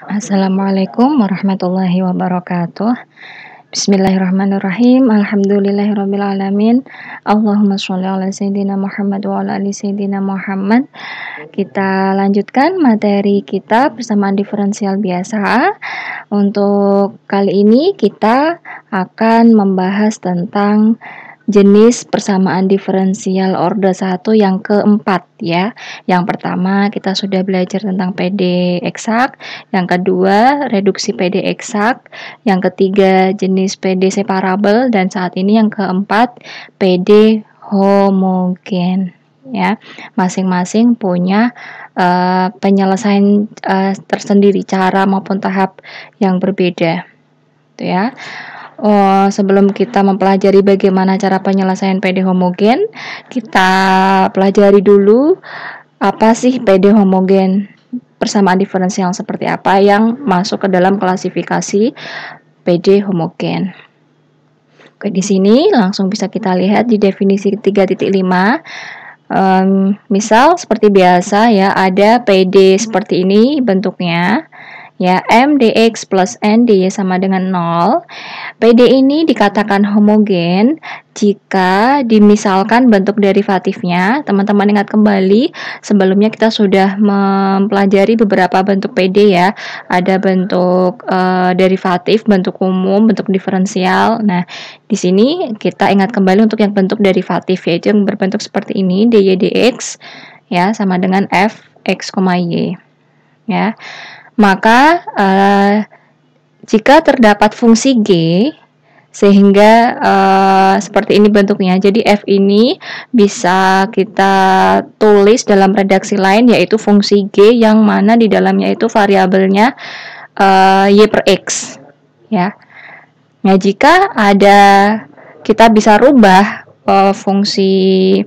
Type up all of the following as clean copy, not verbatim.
Assalamualaikum warahmatullahi wabarakatuh. Bismillahirrahmanirrahim. Alhamdulillahirrabbilalamin. Allahumma sholli ala sayyidina Muhammad wa ala ali sayyidina Muhammad. Kita lanjutkan materi kita persamaan diferensial biasa. Untuk kali ini kita akan membahas tentang jenis persamaan diferensial order 1 yang keempat ya. Yang pertama kita sudah belajar tentang PD eksak, yang kedua reduksi PD eksak, yang ketiga jenis PD separabel, dan saat ini yang keempat PD homogen ya. Masing-masing punya penyelesaian tersendiri, cara maupun tahap yang berbeda itu ya. Sebelum kita mempelajari bagaimana cara penyelesaian PD homogen, kita pelajari dulu apa sih PD homogen, persamaan diferensial seperti apa yang masuk ke dalam klasifikasi PD homogen. Oke, di sini langsung bisa kita lihat di definisi 3.5. Misal seperti biasa ya, ada PD seperti ini bentuknya. Ya, M dx plus N dy sama dengan 0. PD ini dikatakan homogen jika dimisalkan bentuk derivatifnya. Teman-teman ingat kembali, sebelumnya kita sudah mempelajari beberapa bentuk PD ya. Ada bentuk derivatif, bentuk umum, bentuk diferensial. Nah, di sini kita ingat kembali untuk yang bentuk derivatif, yaitu yang berbentuk seperti ini, dy dx ya sama dengan f x, y ya. Maka jika terdapat fungsi G sehingga seperti ini bentuknya, jadi F ini bisa kita tulis dalam redaksi lain, yaitu fungsi G yang mana di dalamnya itu variabelnya Y per X ya. Nah, jika ada, kita bisa rubah fungsi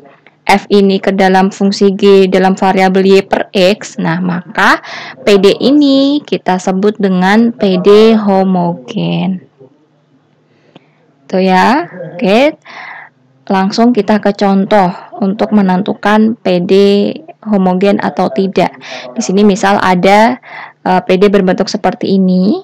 F ini ke dalam fungsi G dalam variabel Y per X, nah maka PD ini kita sebut dengan PD homogen. Tuh ya, oke. Langsung kita ke contoh untuk menentukan PD homogen atau tidak. Di sini misal ada PD berbentuk seperti ini,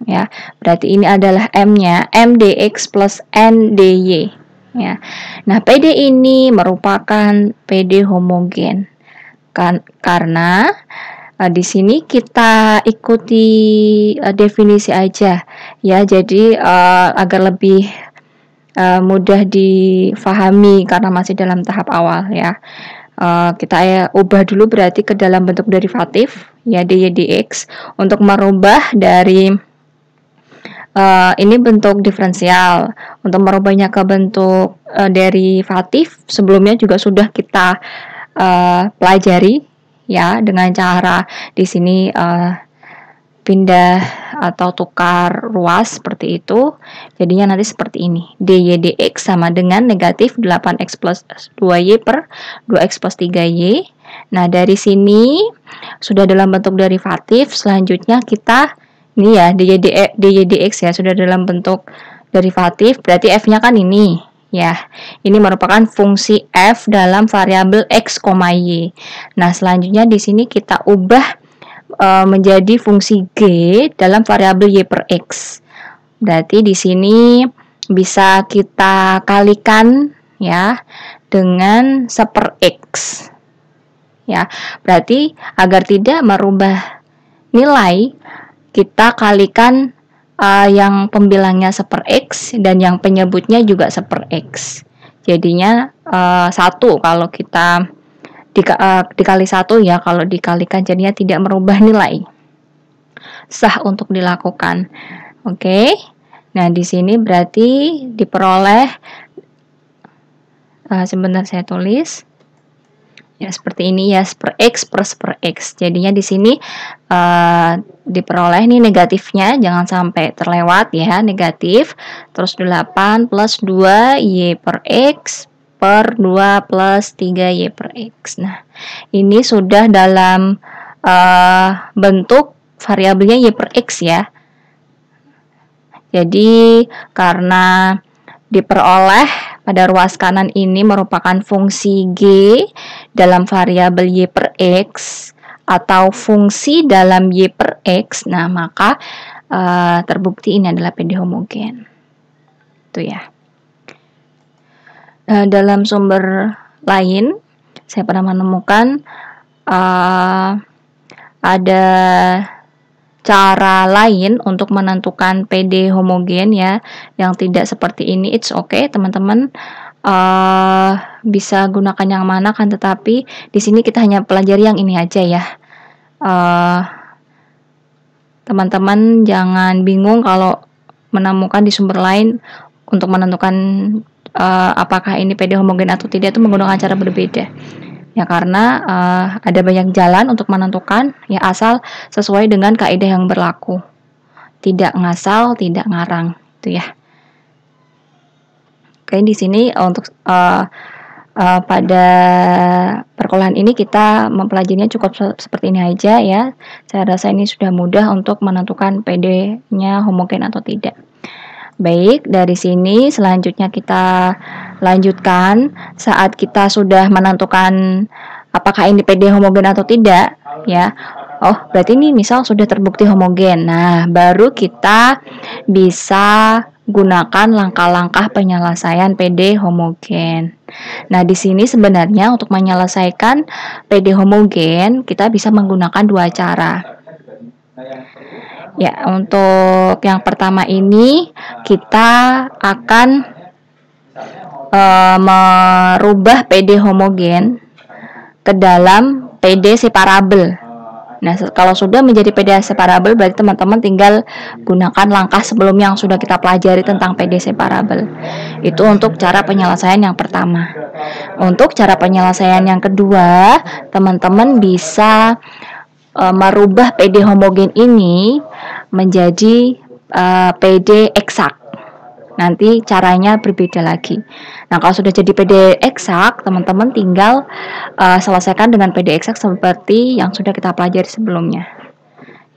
ya. Berarti ini adalah M-nya, M dx plus N dy. Ya. Nah, PD ini merupakan PD homogen karena di sini kita ikuti definisi aja ya, jadi agar lebih mudah difahami karena masih dalam tahap awal ya. Kita ubah dulu berarti ke dalam bentuk derivatif ya, dy dx, untuk merubah dari ini bentuk diferensial. Untuk merubahnya ke bentuk derivatif, sebelumnya juga sudah kita pelajari ya, dengan cara di sini pindah atau tukar ruas seperti itu. Jadinya nanti seperti ini. dy dx sama dengan negatif 8x plus 2y per 2x plus 3y. Nah, dari sini sudah dalam bentuk derivatif. Selanjutnya kita ini ya, dy dx ya, sudah dalam bentuk derivatif, berarti f-nya kan ini ya. Ini merupakan fungsi f dalam variabel x, y. Nah, selanjutnya di sini kita ubah menjadi fungsi g dalam variabel y per x. Berarti di sini bisa kita kalikan ya dengan 1/x. Ya, berarti agar tidak merubah nilai, kita kalikan yang pembilangnya 1/x dan yang penyebutnya juga 1/x. Jadinya 1 kalau kita dikali 1 ya, kalau dikalikan jadinya tidak merubah nilai. Sah untuk dilakukan. Oke. Nah, di sini berarti diperoleh, sebentar saya tulis. Ya, seperti ini ya, 1/x per 1/x. Jadinya di sini diperoleh nih negatifnya, jangan sampai terlewat ya, negatif. Terus 8 plus 2y per x per 2 plus 3y per x. Nah, ini sudah dalam bentuk variabelnya y per x ya. Jadi karena diperoleh pada ruas kanan ini merupakan fungsi G dalam variabel y per x, atau fungsi dalam Y per X, nah maka terbukti ini adalah PD homogen. Itu ya. Dalam sumber lain, saya pernah menemukan ada cara lain untuk menentukan PD homogen ya, yang tidak seperti ini. It's okay, teman-teman bisa gunakan yang mana kan, tetapi di sini kita hanya pelajari yang ini aja ya. Teman-teman jangan bingung kalau menemukan di sumber lain untuk menentukan apakah ini PD homogen atau tidak, itu menggunakan cara berbeda ya, karena ada banyak jalan untuk menentukan ya, asal sesuai dengan kaidah yang berlaku, tidak ngasal, tidak ngarang, itu ya. Oke, di sini untuk pada perkuliahan ini kita mempelajarinya cukup seperti ini aja ya. Saya rasa ini sudah mudah untuk menentukan PD-nya homogen atau tidak. Baik, dari sini selanjutnya kita lanjutkan saat kita sudah menentukan apakah ini PD homogen atau tidak ya. Oh, berarti ini misal sudah terbukti homogen. Nah, baru kita bisa gunakan langkah-langkah penyelesaian PD homogen. Nah, di sini sebenarnya untuk menyelesaikan PD homogen kita bisa menggunakan dua cara. Ya, untuk yang pertama ini kita akan merubah PD homogen ke dalam PD separabel. Nah, kalau sudah menjadi PD separabel, berarti teman-teman tinggal gunakan langkah sebelumnya yang sudah kita pelajari tentang PD separabel. Itu untuk cara penyelesaian yang pertama. Untuk cara penyelesaian yang kedua, teman-teman bisa merubah PD homogen ini menjadi PD eksak. Nanti caranya berbeda lagi. Nah, kalau sudah jadi PD eksak, teman-teman tinggal selesaikan dengan PD eksak seperti yang sudah kita pelajari sebelumnya.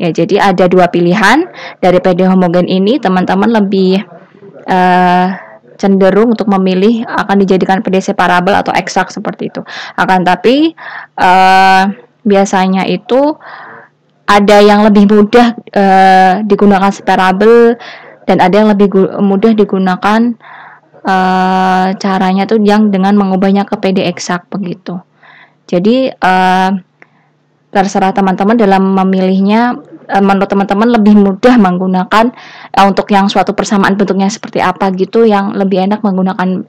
Ya, jadi ada dua pilihan dari PD homogen ini. Teman-teman lebih cenderung untuk memilih akan dijadikan PD separabel atau eksak seperti itu. Akan tapi biasanya itu ada yang lebih mudah digunakan separabel dan ada yang lebih mudah digunakan caranya tuh yang dengan mengubahnya ke PD eksak begitu. Jadi terserah teman-teman dalam memilihnya. Menurut teman-teman lebih mudah menggunakan untuk yang suatu persamaan bentuknya seperti apa gitu, yang lebih enak menggunakan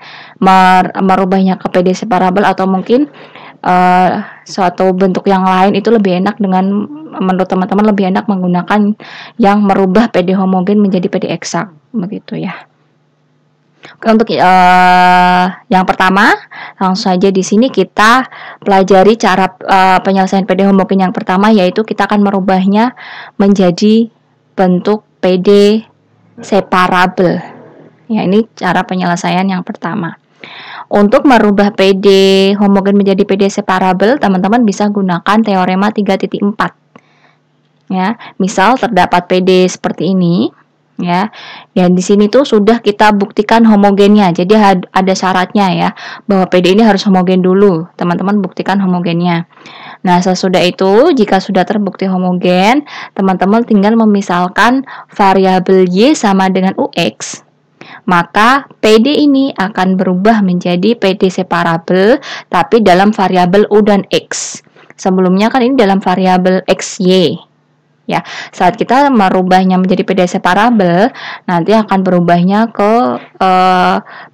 merubahnya ke PD separabel, atau mungkin suatu bentuk yang lain itu lebih enak dengan, menurut teman-teman lebih enak menggunakan yang merubah PD homogen menjadi PD eksak begitu ya. Oke, untuk yang pertama langsung saja di sini kita pelajari cara penyelesaian PD homogen yang pertama, yaitu kita akan merubahnya menjadi bentuk PD separabel. Ya, ini cara penyelesaian yang pertama. Untuk merubah PD homogen menjadi PD separabel, teman-teman bisa gunakan teorema 3.4. Ya, misal terdapat PD seperti ini. Ya, dan di sini tuh sudah kita buktikan homogennya. Jadi ada syaratnya ya, bahwa PD ini harus homogen dulu. Teman-teman buktikan homogennya. Nah, sesudah itu jika sudah terbukti homogen, teman-teman tinggal memisalkan variabel Y sama dengan UX. Maka PD ini akan berubah menjadi PD separabel tapi dalam variabel U dan X. Sebelumnya kan ini dalam variabel XY. Ya, saat kita merubahnya menjadi PD separabel, nanti akan berubahnya ke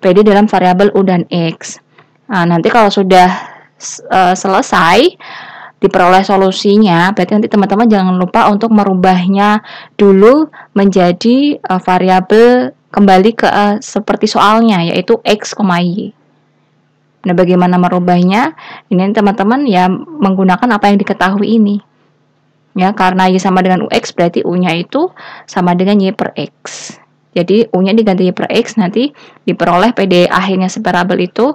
PD dalam variabel U dan X. Nah, nanti kalau sudah selesai diperoleh solusinya, berarti nanti teman-teman jangan lupa untuk merubahnya dulu menjadi variabel kembali ke seperti soalnya, yaitu X, Y. Nah, bagaimana merubahnya? Ini teman-teman ya menggunakan apa yang diketahui ini. Ya, karena Y sama dengan UX, berarti U-nya itu sama dengan Y per X. Jadi U-nya diganti Y per X, nanti diperoleh PD akhirnya separabel itu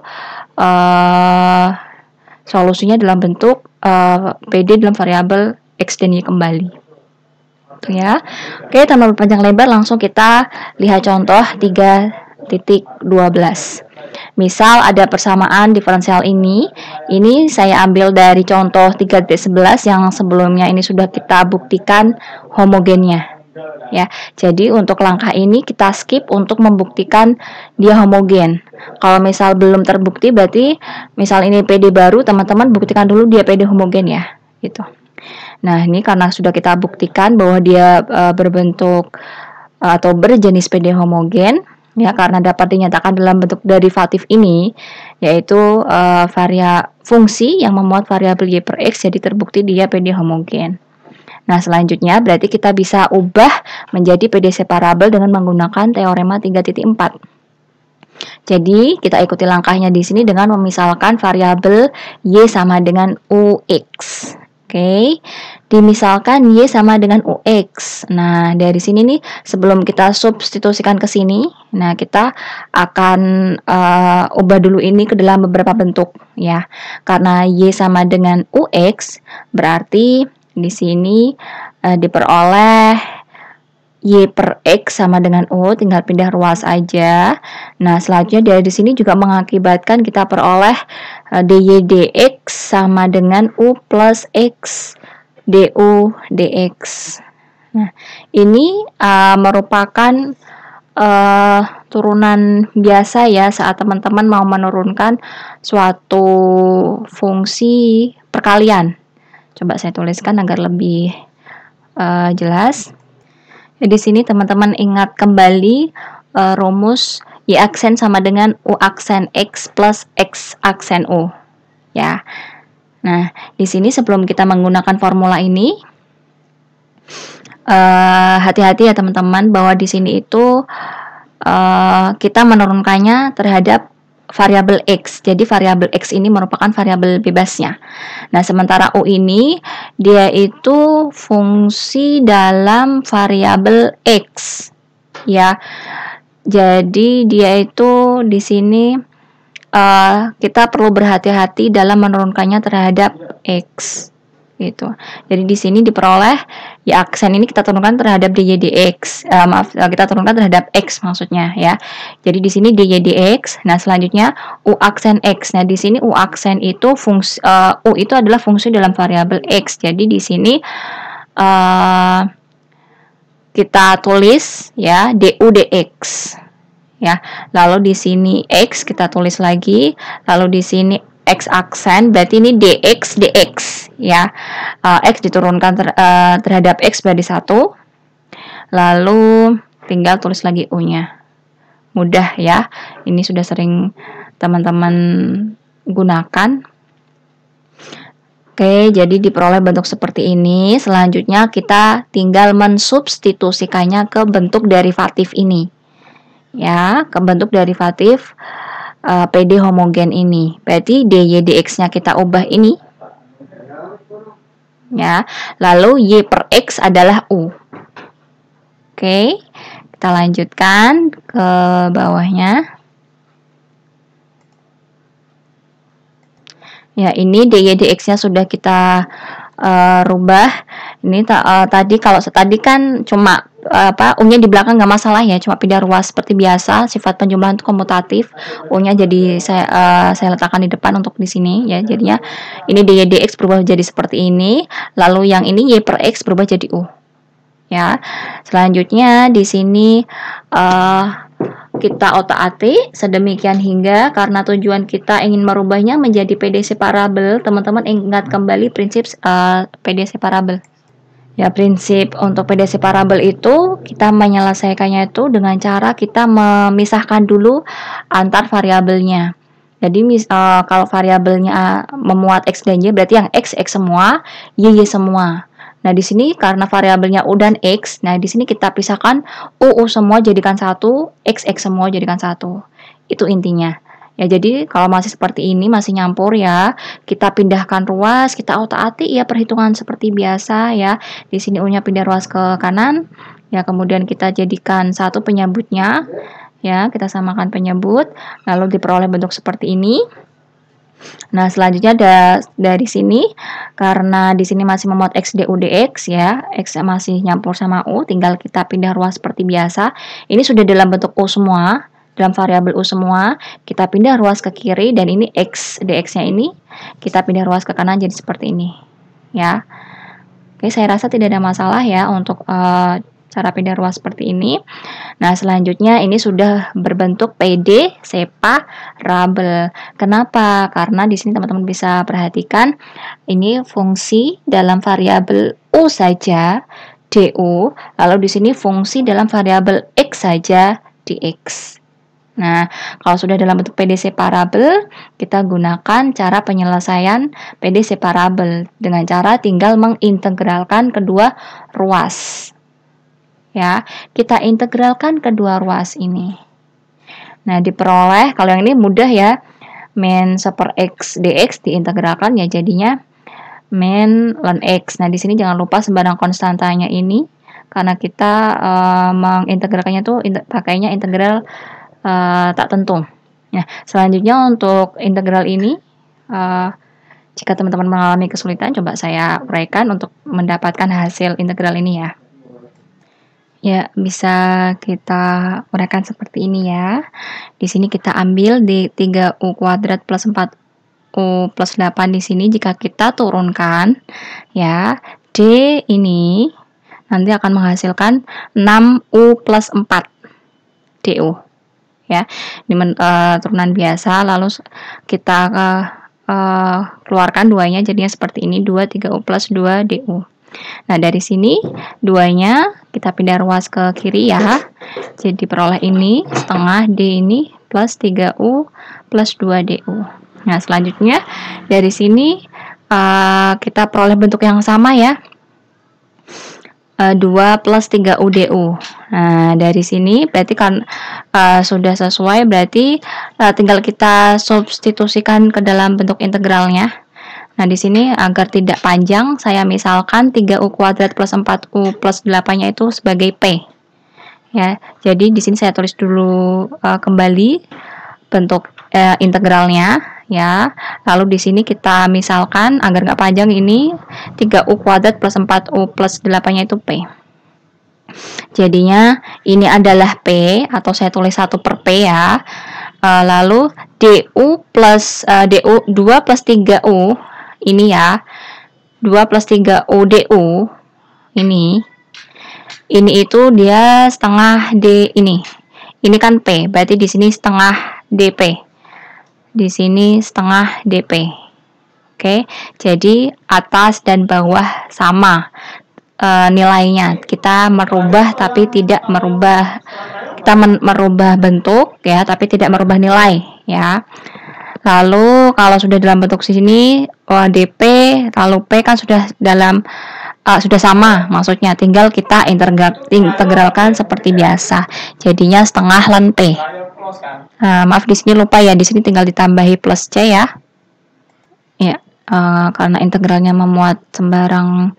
solusinya dalam bentuk PD dalam variabel X dan Y kembali. Ya. Oke, tanpa berpanjang lebar langsung kita lihat contoh 3.12. Misal ada persamaan diferensial ini saya ambil dari contoh 3.11 yang sebelumnya ini sudah kita buktikan homogennya. Ya, jadi untuk langkah ini kita skip untuk membuktikan dia homogen. Kalau misal belum terbukti, berarti misal ini PD baru, teman-teman buktikan dulu dia PD homogen ya, gitu. Nah, ini karena sudah kita buktikan bahwa dia berbentuk atau berjenis PD homogen, ya, karena dapat dinyatakan dalam bentuk derivatif ini, yaitu fungsi yang memuat variabel y per x, jadi terbukti dia PD homogen. Nah, selanjutnya berarti kita bisa ubah menjadi PD separabel dengan menggunakan teorema 3.4. Jadi, kita ikuti langkahnya di sini dengan memisalkan variabel y sama dengan ux. Oke. Dimisalkan y sama dengan ux. Nah, dari sini nih sebelum kita substitusikan ke sini, nah kita akan ubah dulu ini ke dalam beberapa bentuk ya. Karena y sama dengan ux, berarti di sini diperoleh y per x sama dengan u, tinggal pindah ruas aja. Nah, selanjutnya dari sini juga mengakibatkan kita peroleh dy dx sama dengan u plus x du dx. Nah, ini merupakan turunan biasa ya saat teman-teman mau menurunkan suatu fungsi perkalian. Coba saya tuliskan agar lebih jelas. Di sini teman-teman ingat kembali rumus y aksen sama dengan u aksen x plus x aksen u. Ya. Nah, di sini sebelum kita menggunakan formula ini, hati-hati ya teman-teman bahwa di sini itu kita menurunkannya terhadap variabel x. Jadi variabel x ini merupakan variabel bebasnya. Nah, sementara u ini dia itu fungsi dalam variabel x. Ya. Jadi dia itu di sini kita perlu berhati-hati dalam menurunkannya terhadap x. Gitu. Jadi di sini diperoleh ya aksen ini kita turunkan terhadap dy dx. Kita turunkan terhadap x maksudnya ya. Jadi di sini dy dx. Nah, selanjutnya u aksen x. Nah, di sini u aksen itu fungsi u itu adalah fungsi dalam variabel x. Jadi di sini kita tulis ya du dx. Ya. Lalu di sini x kita tulis lagi. Lalu di sini x aksen, berarti ini dx dx ya. X diturunkan terhadap x berarti 1. Lalu tinggal tulis lagi u-nya. Mudah ya. Ini sudah sering teman-teman gunakan. Oke, jadi diperoleh bentuk seperti ini. Selanjutnya kita tinggal mensubstitusikannya ke bentuk derivatif ini. Ya, ke bentuk derivatif PD homogen ini. Berarti dy dx-nya kita ubah ini. Ya. Lalu y per x adalah u. Oke. Kita lanjutkan ke bawahnya. Ya, ini dy dx-nya sudah kita rubah. Ini tadi kan cuma u-nya di belakang nggak masalah ya, cuma pindah ruas seperti biasa. Sifat penjumlahan itu komutatif. U-nya jadi saya letakkan di depan untuk di sini ya. Jadinya ini dy dx berubah jadi seperti ini. Lalu yang ini y per x berubah jadi u. Ya. Selanjutnya di sini kita otak-atik sedemikian hingga karena tujuan kita ingin merubahnya menjadi PD separabel. Teman-teman ingat kembali prinsip PD separabel. Ya, prinsip untuk PD separabel itu kita menyelesaikannya itu dengan cara kita memisahkan dulu antar variabelnya. Jadi kalau variabelnya memuat x dan y, berarti yang x semua, y semua. Nah, di sini karena variabelnya u dan x, nah di sini kita pisahkan u semua jadikan 1, x semua jadikan 1. Itu intinya. Ya, jadi kalau masih seperti ini, masih nyampur ya, kita pindahkan ruas, kita otak-atik ya perhitungan seperti biasa ya. Di sini u-nya pindah ruas ke kanan, ya kemudian kita jadikan 1 penyebutnya, ya kita samakan penyebut, lalu diperoleh bentuk seperti ini. Nah, selanjutnya dari sini, karena di sini masih memuat x du dx ya, x masih nyampur sama u, tinggal kita pindah ruas seperti biasa. Ini sudah dalam bentuk u semua. dalam variabel U semua, kita pindah ruas ke kiri, dan ini X, dx-nya ini kita pindah ruas ke kanan jadi seperti ini, ya. Oke, saya rasa tidak ada masalah ya untuk cara pindah ruas seperti ini. Nah, selanjutnya ini sudah berbentuk PD separabel. Kenapa? Karena di sini teman-teman bisa perhatikan ini fungsi dalam variabel U saja, du, lalu di sini fungsi dalam variabel X saja, dx. Nah, kalau sudah dalam bentuk PD separabel, kita gunakan cara penyelesaian PD separabel dengan cara tinggal mengintegralkan kedua ruas. Ya, kita integralkan kedua ruas ini. Nah, diperoleh, kalau yang ini mudah ya, min 1 per X dx diintegralkan ya jadinya min ln X. Nah, di sini jangan lupa sembarang konstantanya ini, karena kita mengintegralkannya tuh pakainya integral tak tentu. Nah, selanjutnya untuk integral ini, jika teman-teman mengalami kesulitan, coba saya uraikan untuk mendapatkan hasil integral ini ya. Ya, bisa kita uraikan seperti ini ya. Di sini kita ambil di 3U kuadrat plus 4U plus 8 di sini, jika kita turunkan ya, D ini nanti akan menghasilkan 6U plus 4 DU. Ya, ini turunan biasa, lalu kita keluarkan duanya jadinya seperti ini, 2 3U plus 2 DU. Nah, dari sini duanya kita pindah ruas ke kiri ya, jadi peroleh ini setengah D ini plus 3U plus 2 DU. Nah, selanjutnya dari sini kita peroleh bentuk yang sama ya, 2 plus 3 UDU. Nah, dari sini berarti kan sudah sesuai, berarti tinggal kita substitusikan ke dalam bentuk integralnya. Nah, di sini agar tidak panjang, saya misalkan 3U kuadrat plus 4U plus 8-nya itu sebagai P. Ya, jadi di sini saya tulis dulu kembali bentuk integralnya ya. Lalu di sini kita misalkan agar nggak panjang, ini 3U kuadrat plus 4U plus 8-nya itu P. Jadinya ini adalah P, atau saya tulis 1 per P ya. Lalu DU plus DU 2 plus 3U ini ya, 2 plus 3U DU ini itu dia setengah D ini. Ini kan P, berarti di sini setengah DP. Di sini setengah DP. Oke, jadi atas dan bawah sama nilainya. Kita merubah tapi tidak merubah, kita merubah bentuk ya, tapi tidak merubah nilai ya. Lalu kalau sudah dalam bentuk sini DP lalu P kan sudah dalam sudah sama, maksudnya tinggal kita integralkan seperti biasa. Jadinya setengah ln P. Maaf di sini lupa ya, di sini tinggal ditambahi plus C ya. Ya, karena integralnya memuat sembarang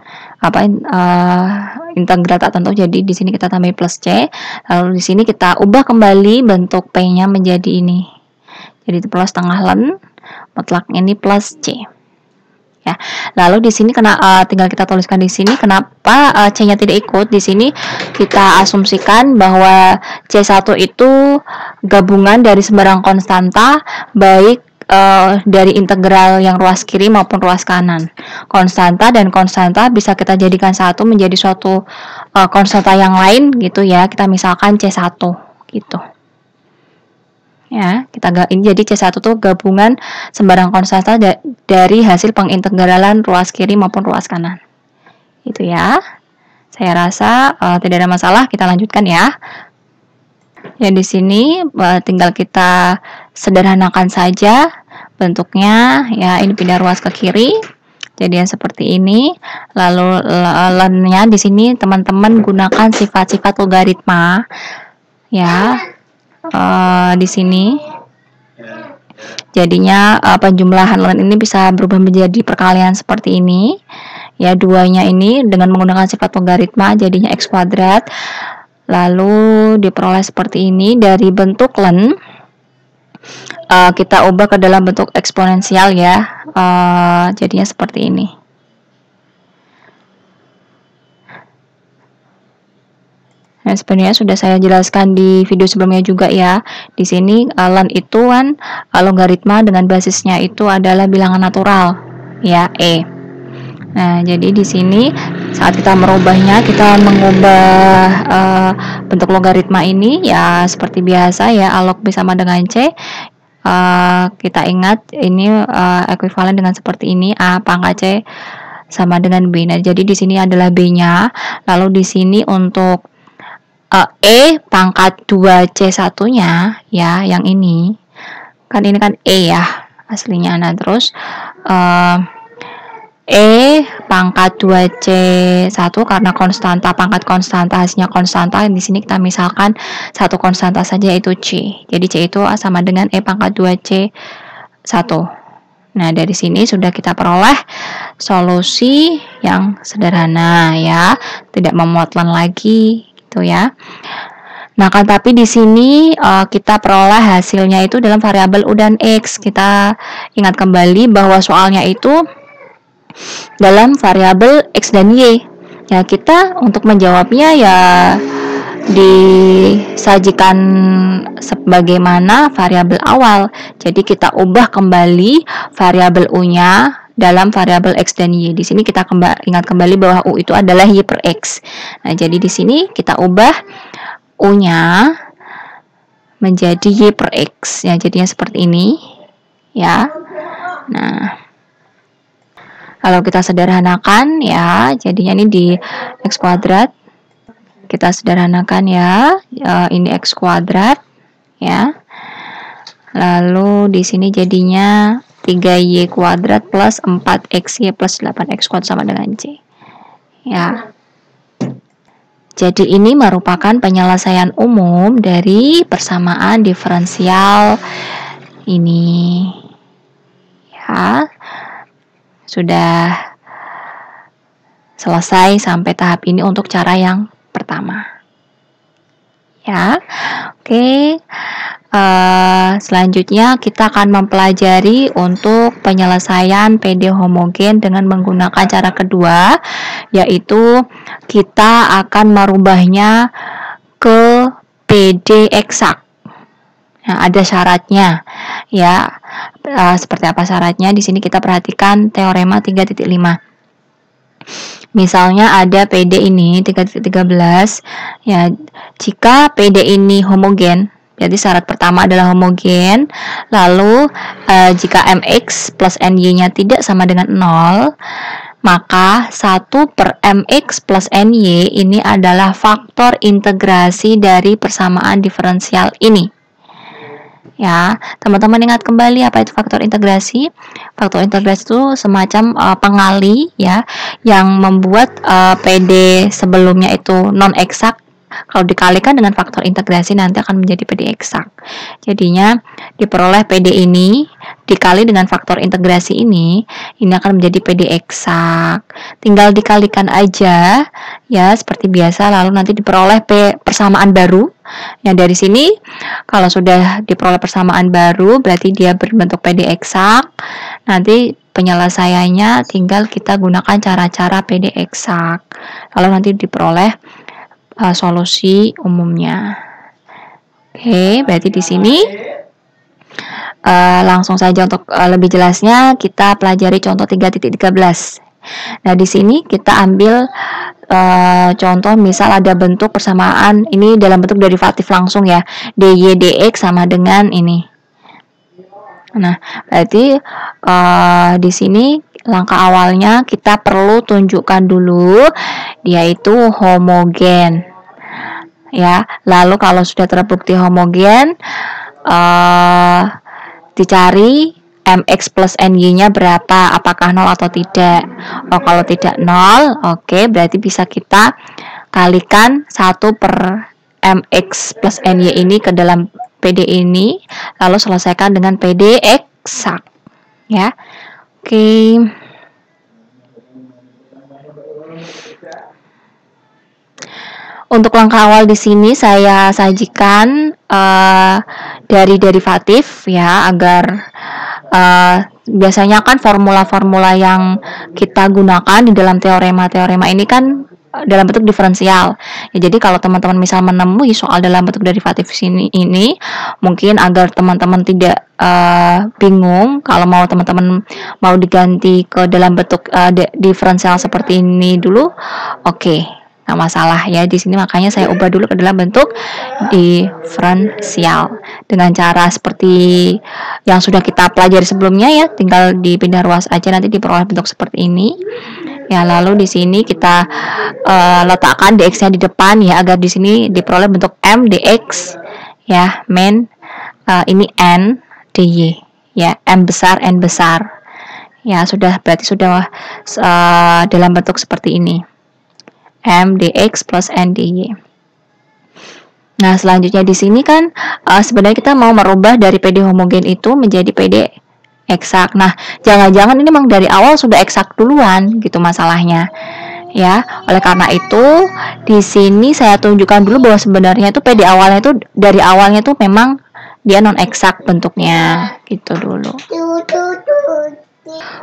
integral tak tentu, jadi di sini kita tambahi plus C. Lalu di sini kita ubah kembali bentuk P-nya menjadi ini. Jadi itu plus setengah ln mutlak ini plus C. Ya. Lalu di sini tinggal kita tuliskan di sini kenapa C-nya tidak ikut. Di sini kita asumsikan bahwa C1 itu gabungan dari sembarang konstanta, baik dari integral yang ruas kiri maupun ruas kanan. Konstanta dan konstanta bisa kita jadikan satu menjadi suatu konstanta yang lain gitu ya. Kita misalkan C1 gitu. Ya, ini jadi C1 itu gabungan sembarang konstanta dari hasil pengintegralan ruas kiri maupun ruas kanan. Itu ya. Saya rasa tidak ada masalah, kita lanjutkan ya. Ya, di sini tinggal kita sederhanakan saja bentuknya ya, ini pindah ruas ke kiri. Jadi yang seperti ini. Lalu ln-nya di sini teman-teman gunakan sifat-sifat logaritma ya. Di sini jadinya penjumlahan ln ini bisa berubah menjadi perkalian seperti ini ya, duanya ini dengan menggunakan sifat logaritma jadinya x kuadrat, lalu diperoleh seperti ini. Dari bentuk ln kita ubah ke dalam bentuk eksponensial ya, jadinya seperti ini. Nah, sebenarnya sudah saya jelaskan di video sebelumnya juga ya. Di sini ln itu kan logaritma dengan basisnya itu adalah bilangan natural ya, E. Nah, jadi di sini saat kita merubahnya, kita mengubah bentuk logaritma ini ya seperti biasa ya, A log B sama dengan C. Kita ingat ini ekuivalen dengan seperti ini, A pangkat C sama dengan B. Nah, jadi di sini adalah B-nya. Lalu di sini untuk E pangkat 2C1-nya ya, yang ini. Kan ini kan E ya aslinya. Nah, terus E pangkat 2C1 karena konstanta, pangkat konstanta hasilnya konstanta. Di sini kita misalkan satu konstanta saja yaitu C. Jadi C itu sama dengan E pangkat 2C1. Nah, dari sini sudah kita peroleh solusi yang sederhana ya, tidak memuatlan lagi gitu ya. Nah, kan tapi di sini kita peroleh hasilnya itu dalam variabel U dan X. Kita ingat kembali bahwa soalnya itu dalam variabel X dan Y. Ya, kita untuk menjawabnya ya disajikan sebagaimana variabel awal. Jadi kita ubah kembali variabel U-nya dalam variabel X dan Y. Di sini kita ingat kembali bahwa U itu adalah Y per X. Nah, jadi di sini kita ubah U-nya menjadi Y per X. Ya, jadinya seperti ini. Ya. Nah, kalau kita sederhanakan ya, jadinya ini di X kuadrat. Kita sederhanakan ya, ini X kuadrat ya. Lalu di sini jadinya 3Y kuadrat plus 4XY plus 8X kuadrat sama dengan C. Ya. Jadi ini merupakan penyelesaian umum dari persamaan diferensial ini. Ya. Sudah selesai sampai tahap ini untuk cara yang pertama. Ya. Oke. Selanjutnya kita akan mempelajari untuk penyelesaian PD homogen dengan menggunakan cara kedua, yaitu kita akan merubahnya ke PD eksak. Nah, ada syaratnya ya. Seperti apa syaratnya? Di sini kita perhatikan teorema 3.5. Misalnya ada PD ini 3.13 ya, jika PD ini homogen, jadi syarat pertama adalah homogen. Lalu jika mx plus ny-nya tidak sama dengan 0, maka 1 per mx plus ny ini adalah faktor integrasi dari persamaan diferensial ini. Ya, teman-teman ingat kembali apa itu faktor integrasi? Faktor integrasi itu semacam pengali ya, yang membuat PD sebelumnya itu non eksak. Kalau dikalikan dengan faktor integrasi nanti akan menjadi PD eksak. Jadinya diperoleh PD ini dikali dengan faktor integrasi ini akan menjadi PD eksak. Tinggal dikalikan aja ya seperti biasa, lalu nanti diperoleh persamaan baru. Yang dari sini kalau sudah diperoleh persamaan baru berarti dia berbentuk PD eksak. Nanti penyelesaiannya tinggal kita gunakan cara-cara PD eksak. Lalu nanti diperoleh solusi umumnya. Oke, berarti di sini langsung saja untuk lebih jelasnya kita pelajari contoh 3.13. Nah, di sini kita ambil contoh misal ada bentuk persamaan ini dalam bentuk derivatif langsung ya, dy dx sama dengan ini. Nah, berarti di sini langkah awalnya kita perlu tunjukkan dulu dia itu homogen. Ya, lalu kalau sudah terbukti homogen, dicari mx plus ny-nya berapa, apakah 0 atau tidak. Oh, kalau tidak 0, oke, berarti bisa kita kalikan 1 per mx plus ny ini ke dalam PD ini, lalu selesaikan dengan PD eksak. Ya, oke. Untuk langkah awal di sini saya sajikan dari derivatif ya, agar biasanya kan formula-formula yang kita gunakan di dalam teorema-teorema ini kan dalam bentuk diferensial. Ya, jadi kalau teman-teman misal menemui soal dalam bentuk derivatif ini mungkin agar teman-teman tidak bingung kalau teman-teman mau diganti ke dalam bentuk diferensial seperti ini dulu, oke, nggak masalah ya. Di sini makanya saya ubah dulu ke dalam bentuk diferensial dengan cara seperti yang sudah kita pelajari sebelumnya ya, tinggal dipindah ruas aja nanti diperoleh bentuk seperti ini. Ya, lalu di sini kita letakkan dx-nya di depan ya, agar di sini diperoleh bentuk m dx ya, min ini n dy ya, m besar n besar. Ya, berarti sudah dalam bentuk seperti ini. M dx plus n dy. Nah, selanjutnya di sini kan sebenarnya kita mau merubah dari PD homogen itu menjadi PD eksak. Nah, jangan-jangan ini memang dari awal sudah eksak duluan gitu masalahnya. Ya, oleh karena itu di sini saya tunjukkan dulu bahwa sebenarnya itu PD awalnya itu dari awalnya itu memang dia non eksak bentuknya gitu dulu.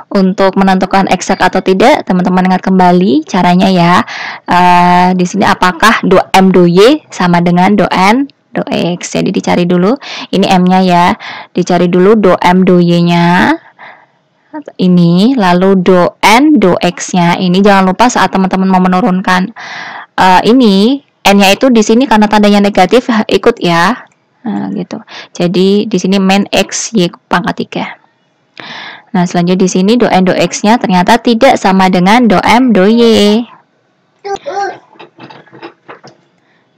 Untuk menentukan eksak atau tidak, teman-teman ingat kembali caranya ya. Di sini apakah do m do y sama dengan do n do x. Jadi dicari dulu, ini m-nya ya. Dicari dulu do m do y-nya. Ini, lalu do n do x-nya. Ini jangan lupa saat teman-teman mau menurunkan ini n-nya itu di sini karena tandanya negatif ikut ya. Nah, gitu. Jadi di sini min x y pangkat 3. Nah, selanjutnya di sini do n do x-nya ternyata tidak sama dengan do m do y.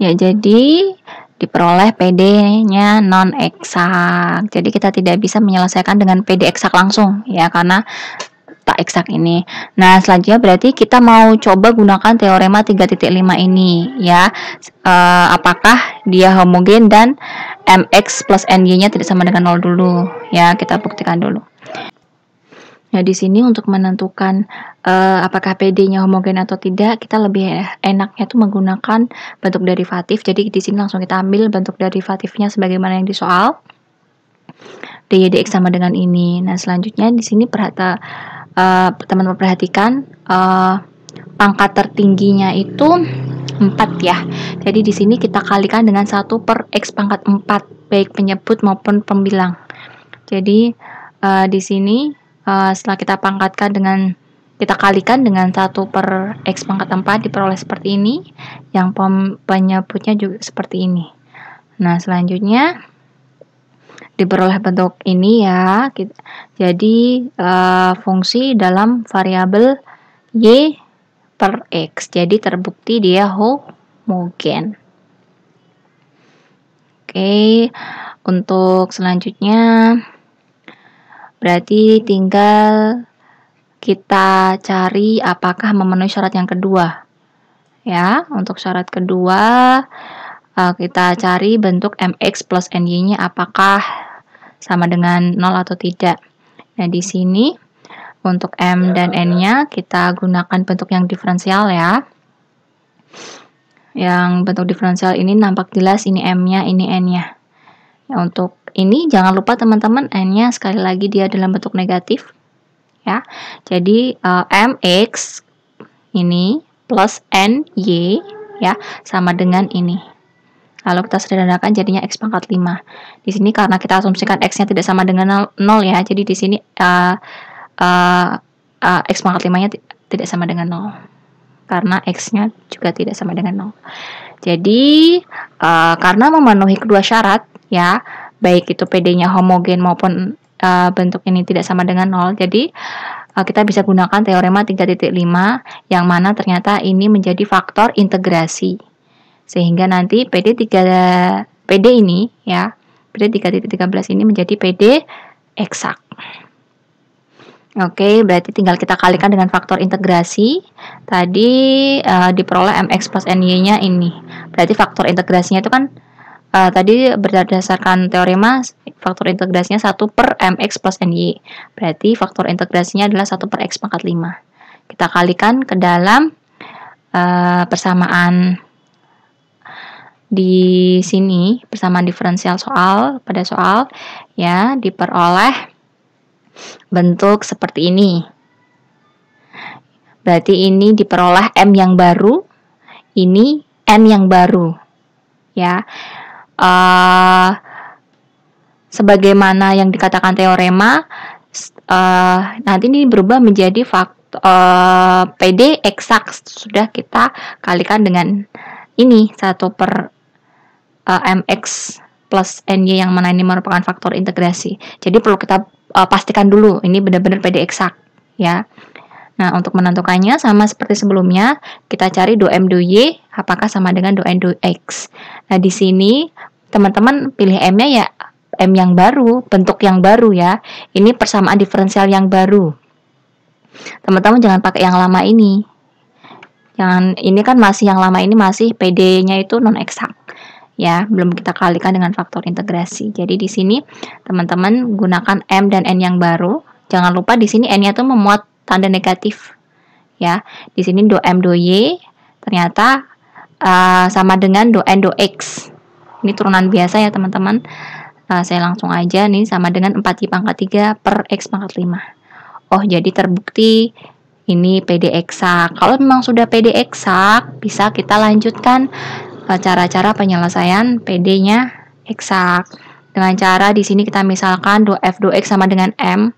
Ya, jadi diperoleh PD-nya non eksak. Jadi kita tidak bisa menyelesaikan dengan PD eksak langsung ya, karena tak eksak ini. Nah, selanjutnya berarti kita mau coba gunakan teorema 3.5 ini ya. Apakah dia homogen dan mx plus ny-nya tidak sama dengan 0 dulu ya, kita buktikan dulu. Nah, di sini untuk menentukan apakah PD-nya homogen atau tidak, kita lebih enaknya tuh menggunakan bentuk derivatif. Jadi di sini langsung kita ambil bentuk derivatifnya sebagaimana yang di soal. dy dx sama dengan ini. Nah, selanjutnya di sini teman-teman perhatikan pangkat tertingginya itu 4 ya. Jadi di sini kita kalikan dengan 1 per x pangkat 4, baik penyebut maupun pembilang. Jadi di sini setelah kita kalikan dengan 1 per x pangkat 4 diperoleh seperti ini, yang penyebutnya juga seperti ini. Nah, selanjutnya diperoleh bentuk ini ya. Jadi fungsi dalam variabel y per x. Jadi terbukti dia homogen. Oke, untuk selanjutnya berarti tinggal kita cari apakah memenuhi syarat yang kedua. Ya, untuk syarat kedua kita cari bentuk mx plus ny-nya apakah sama dengan 0 atau tidak. Nah, di sini untuk m dan n-nya kita gunakan bentuk yang diferensial ya. Yang bentuk diferensial ini nampak jelas, ini m-nya, ini n-nya. Ya, untuk ini jangan lupa teman-teman, n-nya sekali lagi dia dalam bentuk negatif. Ya. Jadi mx ini plus ny ya sama dengan ini. Lalu kita sederhanakan jadinya x pangkat 5. Di sini karena kita asumsikan x-nya tidak sama dengan 0 ya. Jadi di sini x pangkat 5-nya tidak sama dengan 0. Karena x-nya juga tidak sama dengan 0. Jadi karena memenuhi kedua syarat ya, baik itu PD-nya homogen maupun bentuk ini tidak sama dengan 0. Jadi kita bisa gunakan teorema 3.5 yang mana ternyata ini menjadi faktor integrasi. Sehingga nanti PD ini ya, PD 3.13 ini menjadi PD eksak. Oke, berarti tinggal kita kalikan dengan faktor integrasi. Tadi diperoleh mx plus ny-nya ini. Berarti faktor integrasinya itu kan tadi berdasarkan teorema faktor integrasinya 1 per mx plus ny. Berarti faktor integrasinya adalah 1 per x pangkat 5. Kita kalikan ke dalam persamaan di sini, persamaan diferensial pada soal ya, diperoleh bentuk seperti ini. Berarti ini diperoleh m yang baru ini n yang baru, ya. Sebagaimana yang dikatakan teorema, nanti ini berubah menjadi PD eksak sudah kita kalikan dengan ini 1 per mx plus ny yang mana ini merupakan faktor integrasi. Jadi perlu kita pastikan dulu ini benar-benar PD eksak, ya. Nah, untuk menentukannya sama seperti sebelumnya, kita cari do m do y apakah sama dengan do n do x. Nah, di sini teman-teman pilih m-nya ya m yang baru, bentuk yang baru ya. Ini persamaan diferensial yang baru. Teman-teman jangan pakai yang lama ini. Jangan, ini kan masih yang lama ini masih PD-nya itu non eksak. Ya, belum kita kalikan dengan faktor integrasi. Jadi di sini teman-teman gunakan m dan n yang baru. Jangan lupa di sini n-nya tuh memuat tanda negatif. Ya, di sini do m do y ternyata sama dengan do n do x. Ini turunan biasa ya, teman-teman. Saya langsung aja nih sama dengan 4y pangkat 3 per x pangkat 5. Oh, jadi terbukti ini PD eksak. Kalau memang sudah PD eksak, bisa kita lanjutkan cara-cara penyelesaian PD-nya eksak. Dengan cara di sini kita misalkan do f do x sama dengan m.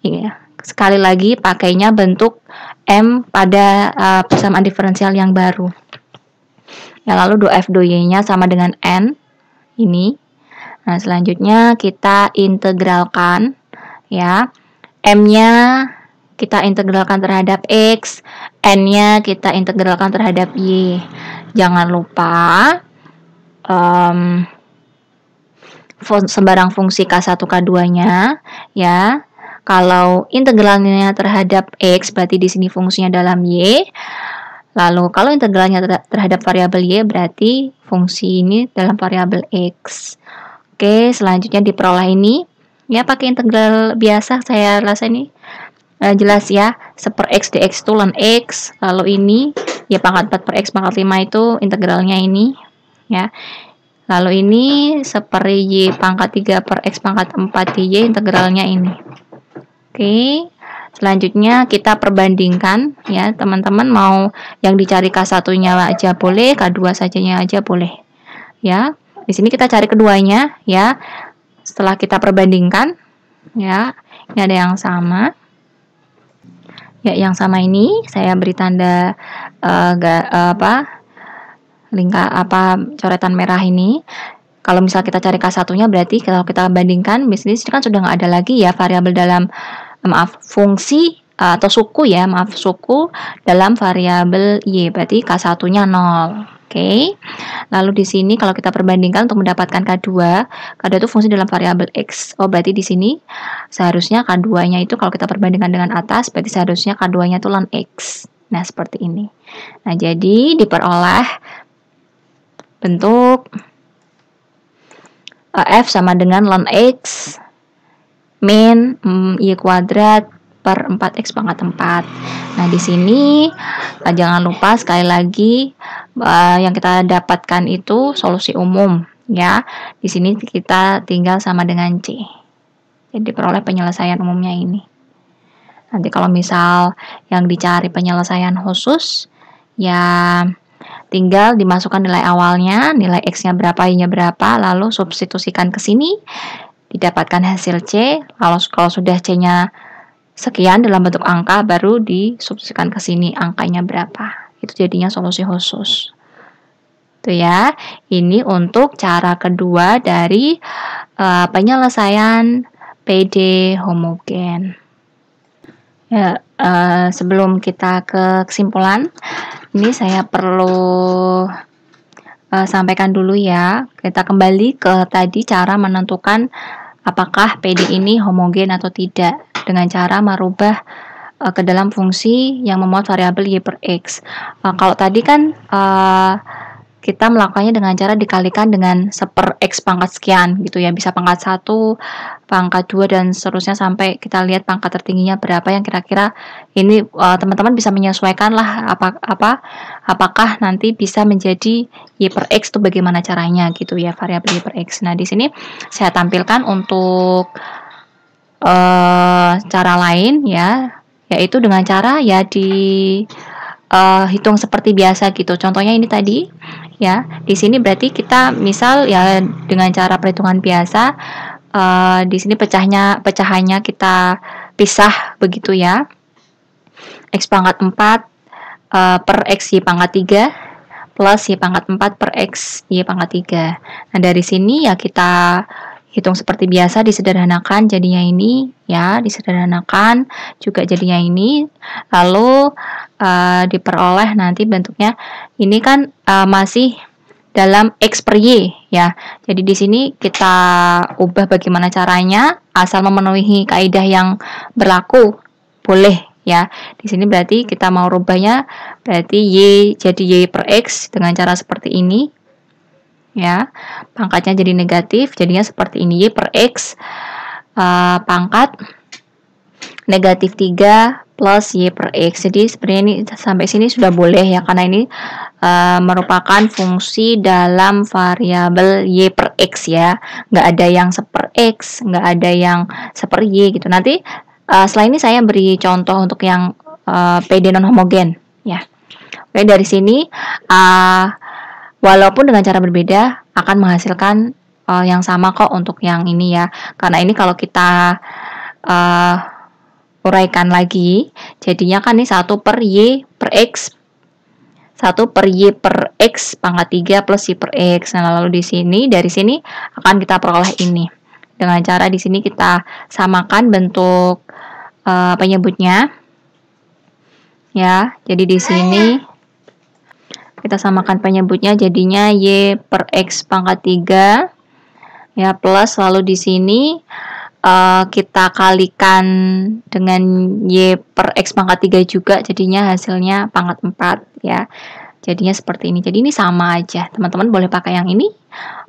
Ya, sekali lagi pakainya bentuk m pada persamaan diferensial yang baru. Ya, lalu do f do y-nya sama dengan n. Ini. Nah, selanjutnya kita integralkan, ya. M-nya kita integralkan terhadap X, N-nya kita integralkan terhadap Y. Jangan lupa sembarang fungsi K1, K2-nya, ya. Kalau integralnya terhadap X, berarti di sini fungsinya dalam Y. Lalu kalau integralnya terhadap variabel Y, berarti fungsi ini dalam variabel X. Oke, selanjutnya diperoleh ini. Ya, pakai integral biasa, saya rasa ini jelas ya. 1 per x dx itu ln x. Lalu ini, ya pangkat 4 per x pangkat 5 itu integralnya ini. Ya. Lalu ini 1 per y pangkat 3 per x pangkat 4 dy integralnya ini. Oke. Selanjutnya kita perbandingkan ya, teman-teman mau yang dicari K1-nya aja boleh, K2 sajanya aja boleh. Ya. Di sini kita cari keduanya ya. Setelah kita perbandingkan ya, ini ada yang sama. Ya, yang sama ini saya beri tanda coretan merah ini. Kalau misal kita cari K1-nya berarti kalau kita bandingkan bisnis ini kan sudah nggak ada lagi ya variabel dalam fungsi atau suku ya, suku dalam variabel y, berarti K1-nya 0. Oke. Lalu di sini kalau kita perbandingkan untuk mendapatkan K2 itu fungsi dalam variabel X. Oh, berarti di sini seharusnya K2-nya itu kalau kita perbandingkan dengan atas, berarti seharusnya K2-nya itu ln X. Nah, seperti ini. Nah, jadi diperoleh bentuk F sama dengan ln X min Y kuadrat per 4x pangkat 4. Nah, di sini jangan lupa sekali lagi yang kita dapatkan itu solusi umum ya. Di sini kita tinggal sama dengan C. Jadi peroleh penyelesaian umumnya ini. Nanti kalau misal yang dicari penyelesaian khusus ya tinggal dimasukkan nilai awalnya, nilai X-nya berapa, Y-nya berapa, lalu substitusikan ke sini didapatkan hasil C. Kalau sudah C-nya sekian dalam bentuk angka, baru disubstitusikan ke sini angkanya berapa. Itu jadinya solusi khusus. Itu ya. Ini untuk cara kedua dari penyelesaian PD homogen. Ya, sebelum kita ke kesimpulan, ini saya perlu sampaikan dulu ya. Kita kembali ke tadi cara menentukan apakah PD ini homogen atau tidak dengan cara merubah ke dalam fungsi yang memuat variabel y per x. Kalau tadi kan kita melakukannya dengan cara dikalikan dengan 1 per x pangkat sekian gitu ya, bisa pangkat 1, pangkat 2 dan seterusnya sampai kita lihat pangkat tertingginya berapa yang kira-kira ini teman-teman bisa menyesuaikan lah apakah nanti bisa menjadi y per x itu bagaimana caranya gitu ya, variabel y per x. Nah, di sini saya tampilkan untuk cara lain ya, yaitu dengan cara ya hitung seperti biasa gitu. Contohnya ini tadi ya. Di sini berarti kita misal ya dengan cara perhitungan biasa, di sini pecahannya kita pisah begitu ya. X pangkat 4 per X Y pangkat 3 plus Y pangkat 4 per X Y pangkat 3. Nah, dari sini ya kita hitung seperti biasa, disederhanakan jadinya ini ya, disederhanakan juga jadinya ini, lalu diperoleh nanti bentuknya ini kan masih dalam X per Y ya. Jadi di sini kita ubah bagaimana caranya, asal memenuhi kaidah yang berlaku boleh ya. Di sini berarti kita mau rubahnya berarti Y jadi Y per X dengan cara seperti ini ya. Pangkatnya jadi negatif, jadinya seperti ini, Y per X pangkat negatif 3 plus Y per X. Jadi sebenarnya ini sampai sini sudah boleh ya, karena ini merupakan fungsi dalam variabel Y per X ya. Nggak ada yang seper X, nggak ada yang seper Y gitu. Nanti setelah ini saya beri contoh untuk yang PD non homogen ya. Oke, dari sini walaupun dengan cara berbeda akan menghasilkan yang sama kok untuk yang ini ya. Karena ini kalau kita uraikan lagi, jadinya kan ini 1 per Y per X, 1 per Y per X pangkat 3 plus Y per X. Nah, lalu di sini, dari sini akan kita peroleh ini. Dengan cara di sini kita samakan bentuk penyebutnya. Ya, jadi di sini kita samakan penyebutnya, jadinya Y per X pangkat 3 ya, plus lalu di sini kita kalikan dengan Y per X pangkat 3 juga, jadinya hasilnya pangkat 4 ya. Jadinya seperti ini. Jadi ini sama aja. Teman-teman boleh pakai yang ini,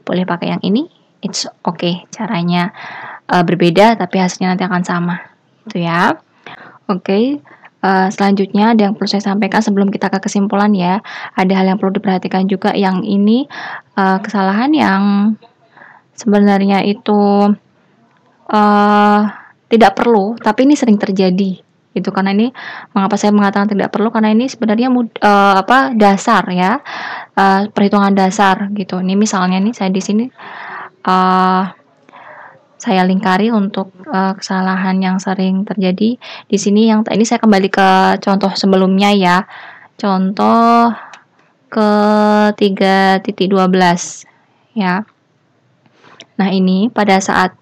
boleh pakai yang ini. It's okay. Caranya berbeda tapi hasilnya nanti akan sama. Itu ya. Oke. Selanjutnya ada yang perlu saya sampaikan sebelum kita ke kesimpulan ya. Ada hal yang perlu diperhatikan juga, yang ini kesalahan yang sebenarnya itu tidak perlu, tapi ini sering terjadi gitu. Karena ini, mengapa saya mengatakan tidak perlu, karena ini sebenarnya dasar ya, perhitungan dasar gitu. Ini misalnya nih saya di sini saya lingkari untuk kesalahan yang sering terjadi di sini. Yang ini saya kembali ke contoh sebelumnya ya, contoh ke 3.12 ya. Nah, ini pada saat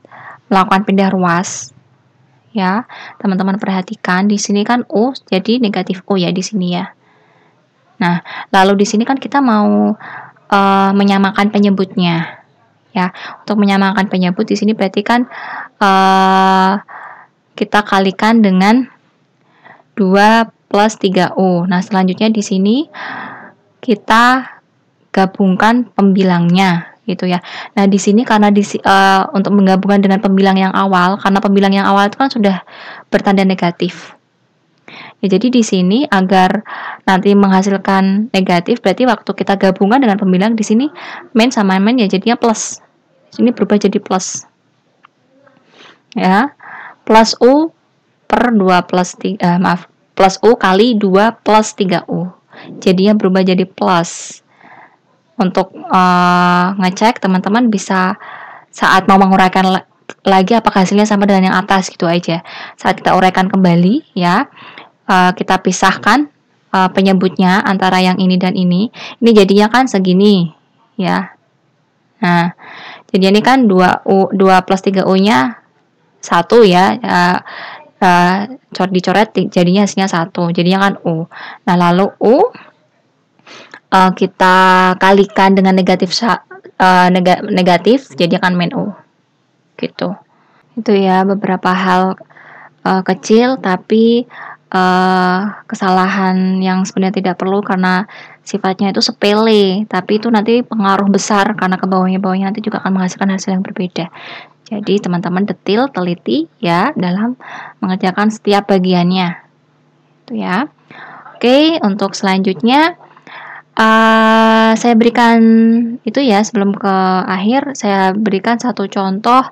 melakukan pindah ruas ya, teman-teman perhatikan di sini kan U jadi negatif U ya di sini ya. Nah, lalu di sini kan kita mau menyamakan penyebutnya ya. Untuk menyamakan penyebut di sini berarti kan kita kalikan dengan 2 plus 3U. Nah, selanjutnya di sini kita gabungkan pembilangnya gitu ya. Nah, di sini karena untuk menggabungkan dengan pembilang yang awal, karena pembilang yang awal itu kan sudah bertanda negatif. Ya, jadi di sini agar nanti menghasilkan negatif, berarti waktu kita gabungkan dengan pembilang di sini min sama min ya jadinya plus. Sini berubah jadi plus. Ya. Plus U per 2 plus 3 plus U kali 2 plus 3U. Jadinya berubah jadi plus. Untuk ngecek, teman-teman bisa saat mau menguraikan lagi apakah hasilnya sama dengan yang atas gitu aja. Saat kita uraikan kembali ya, kita pisahkan penyebutnya antara yang ini dan ini jadinya kan segini ya. Nah, jadi ini kan 2 plus 3U nya 1 ya, dicoret jadinya hasilnya 1, jadinya kan U. Nah, lalu U kita kalikan dengan negatif jadi akan min U gitu. Itu ya beberapa hal kecil tapi kesalahan yang sebenarnya tidak perlu karena sifatnya itu sepele, tapi itu nanti pengaruh besar karena ke bawahnya nanti juga akan menghasilkan hasil yang berbeda. Jadi teman-teman detil, teliti ya dalam mengerjakan setiap bagiannya. Itu ya. Oke, untuk selanjutnya saya berikan itu ya, sebelum ke akhir saya berikan satu contoh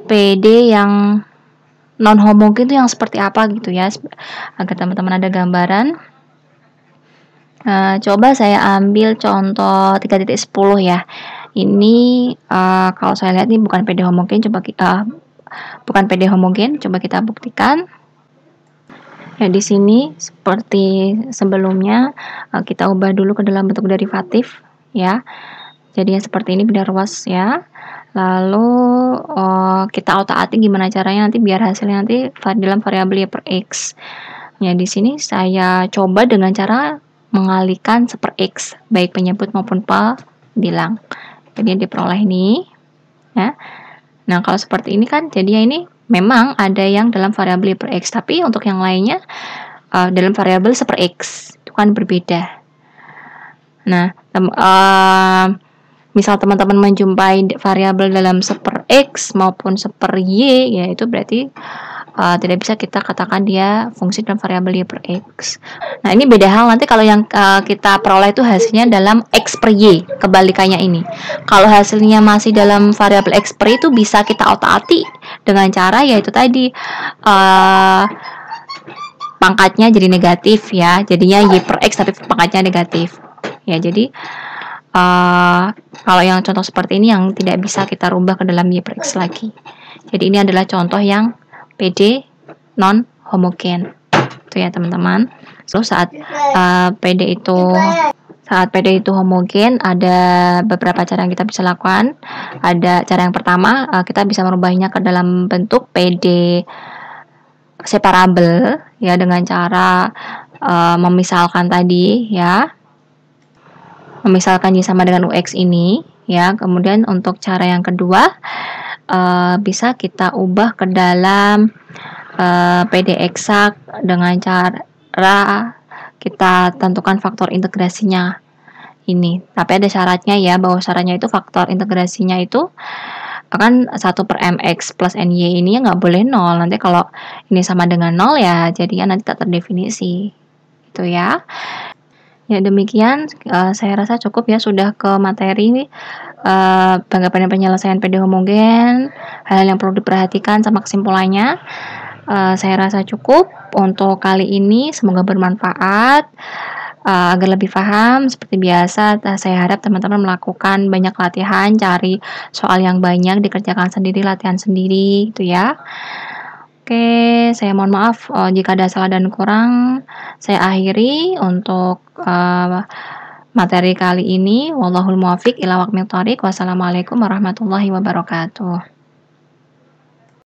PD yang non homogen itu yang seperti apa gitu ya, agar teman-teman ada gambaran. Coba saya ambil contoh 3.10 ya. Ini kalau saya lihat ini bukan PD homogen, bukan PD homogen, coba kita buktikan. Ya, di sini seperti sebelumnya kita ubah dulu ke dalam bentuk derivatif ya. Jadinya seperti ini beda ruas ya. Lalu kita otak-atik gimana caranya nanti biar hasilnya nanti dalam variabel y per x. Ya, di sini saya coba dengan cara mengalihkan seper x baik penyebut maupun pembilang. Jadi diperoleh ini ya. Nah, kalau seperti ini kan jadinya ini memang ada yang dalam variabel y per x, tapi untuk yang lainnya dalam variabel seper x itu kan berbeda. Nah, misal teman-teman menjumpai variabel dalam seper x maupun seper y, ya itu berarti tidak bisa kita katakan dia fungsi dalam variabel y per x. Nah, ini beda hal nanti kalau yang kita peroleh itu hasilnya dalam x per y, kebalikannya ini. Kalau hasilnya masih dalam variabel x per y itu bisa kita otak-atik dengan cara yaitu tadi pangkatnya jadi negatif ya, jadinya y per x tapi pangkatnya negatif. Ya, jadi kalau yang contoh seperti ini yang tidak bisa kita rubah ke dalam y per x lagi. Jadi ini adalah contoh yang PD non homogen. Itu ya teman-teman. So saat PD itu homogen ada beberapa cara yang kita bisa lakukan. Ada cara yang pertama kita bisa merubahnya ke dalam bentuk PD separabel ya dengan cara memisalkan tadi ya. Memisalkan y sama dengan ux ini ya. Kemudian untuk cara yang kedua bisa kita ubah ke dalam PD eksak dengan cara kita tentukan faktor integrasinya ini. Tapi ada syaratnya ya, bahwa syaratnya itu faktor integrasinya itu akan 1 per mx plus ny ini nggak boleh 0. Nanti kalau ini sama dengan 0 ya jadinya nanti tak terdefinisi. Itu ya. Ya demikian, saya rasa cukup ya sudah ke materi penggabungan penyelesaian PD homogen, hal yang perlu diperhatikan sama kesimpulannya. Saya rasa cukup untuk kali ini, semoga bermanfaat. Agar lebih paham, seperti biasa, saya harap teman-teman melakukan banyak latihan, cari soal yang banyak, dikerjakan sendiri, latihan sendiri, gitu ya. Oke, saya mohon maaf jika ada salah dan kurang. Saya akhiri untuk materi kali ini. Wallahul muwaffiq ila aqwamit thoriq. Wassalamualaikum warahmatullahi wabarakatuh.